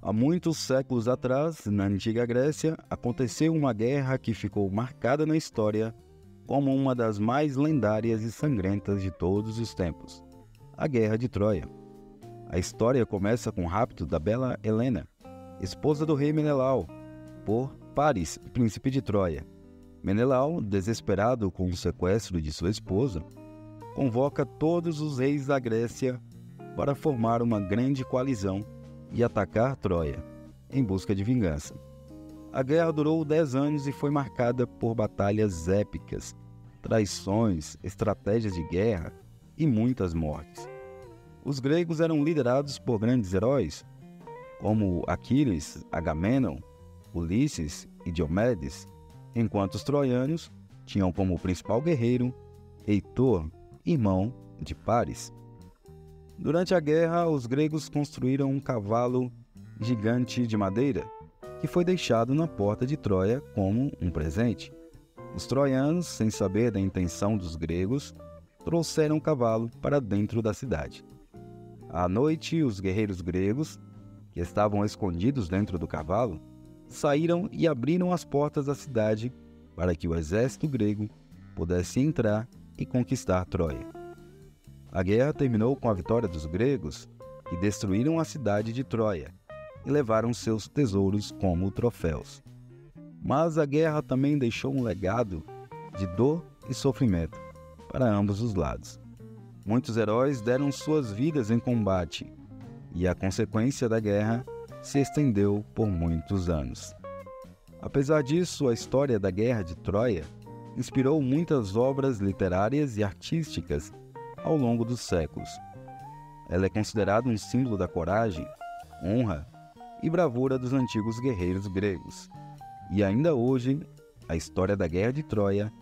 Há muitos séculos atrás, na antiga Grécia, aconteceu uma guerra que ficou marcada na história como uma das mais lendárias e sangrentas de todos os tempos, a Guerra de Troia. A história começa com o rapto da bela Helena, esposa do rei Menelau, por Paris, príncipe de Troia. Menelau, desesperado com o sequestro de sua esposa, convoca todos os reis da Grécia para formar uma grande coalizão e atacar Troia, em busca de vingança. A guerra durou 10 anos e foi marcada por batalhas épicas, traições, estratégias de guerra e muitas mortes. Os gregos eram liderados por grandes heróis, como Aquiles, Agamemnon, Ulisses e Diomedes, enquanto os troianos tinham como principal guerreiro Heitor, irmão de Paris. Durante a guerra, os gregos construíram um cavalo gigante de madeira que foi deixado na porta de Troia como um presente. Os troianos, sem saber da intenção dos gregos, trouxeram o cavalo para dentro da cidade. À noite, os guerreiros gregos, que estavam escondidos dentro do cavalo, saíram e abriram as portas da cidade para que o exército grego pudesse entrar e conquistar Troia. A guerra terminou com a vitória dos gregos, que destruíram a cidade de Troia e levaram seus tesouros como troféus. Mas a guerra também deixou um legado de dor e sofrimento para ambos os lados. Muitos heróis deram suas vidas em combate, e a consequência da guerra se estendeu por muitos anos. Apesar disso, a história da Guerra de Troia inspirou muitas obras literárias e artísticas ao longo dos séculos. Ela é considerada um símbolo da coragem, honra e bravura dos antigos guerreiros gregos. E ainda hoje, a história da Guerra de Troia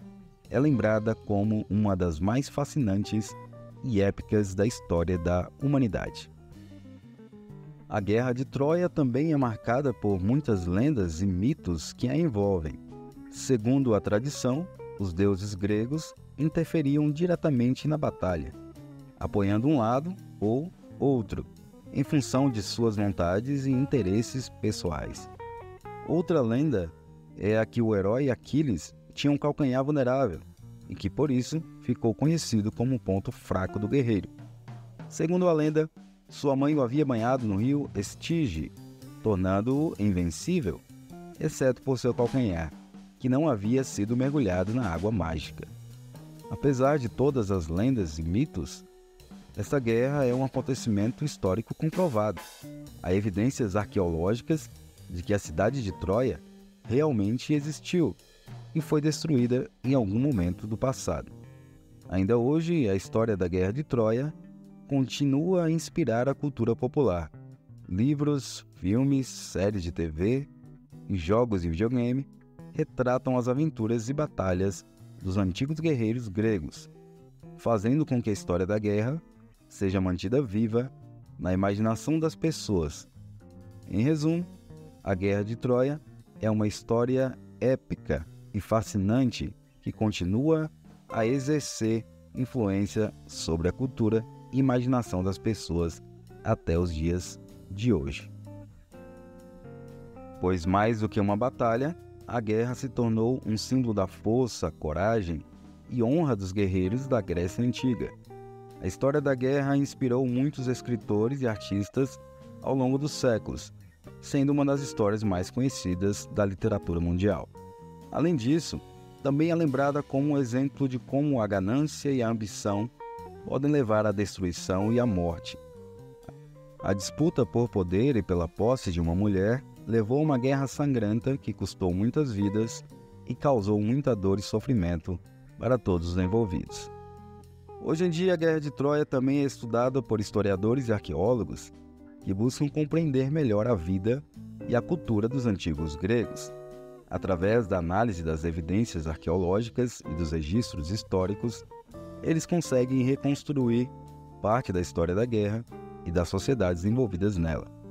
é lembrada como uma das mais fascinantes e épicas da história da humanidade. A Guerra de Troia também é marcada por muitas lendas e mitos que a envolvem. Segundo a tradição, os deuses gregos interferiam diretamente na batalha, apoiando um lado ou outro, em função de suas vontades e interesses pessoais. Outra lenda é a que o herói Aquiles tinha um calcanhar vulnerável, e que por isso ficou conhecido como um ponto fraco do guerreiro. Segundo a lenda, sua mãe o havia banhado no rio Estige, tornando-o invencível, exceto por seu calcanhar, que não havia sido mergulhado na água mágica. Apesar de todas as lendas e mitos, esta guerra é um acontecimento histórico comprovado. Há evidências arqueológicas de que a cidade de Troia realmente existiu e foi destruída em algum momento do passado. Ainda hoje, a história da Guerra de Troia continua a inspirar a cultura popular. Livros, filmes, séries de TV e jogos de videogame retratam as aventuras e batalhas dos antigos guerreiros gregos, fazendo com que a história da guerra seja mantida viva na imaginação das pessoas. Em resumo, a Guerra de Troia é uma história épica e fascinante que continua a exercer influência sobre a cultura e imaginação das pessoas até os dias de hoje. Pois mais do que uma batalha, a guerra se tornou um símbolo da força, coragem e honra dos guerreiros da Grécia Antiga. A história da guerra inspirou muitos escritores e artistas ao longo dos séculos, sendo uma das histórias mais conhecidas da literatura mundial. Além disso, também é lembrada como um exemplo de como a ganância e a ambição podem levar à destruição e à morte. A disputa por poder e pela posse de uma mulher levou a uma guerra sangrenta que custou muitas vidas e causou muita dor e sofrimento para todos os envolvidos. Hoje em dia, a Guerra de Troia também é estudada por historiadores e arqueólogos que buscam compreender melhor a vida e a cultura dos antigos gregos. Através da análise das evidências arqueológicas e dos registros históricos, eles conseguem reconstruir parte da história da guerra e das sociedades envolvidas nela.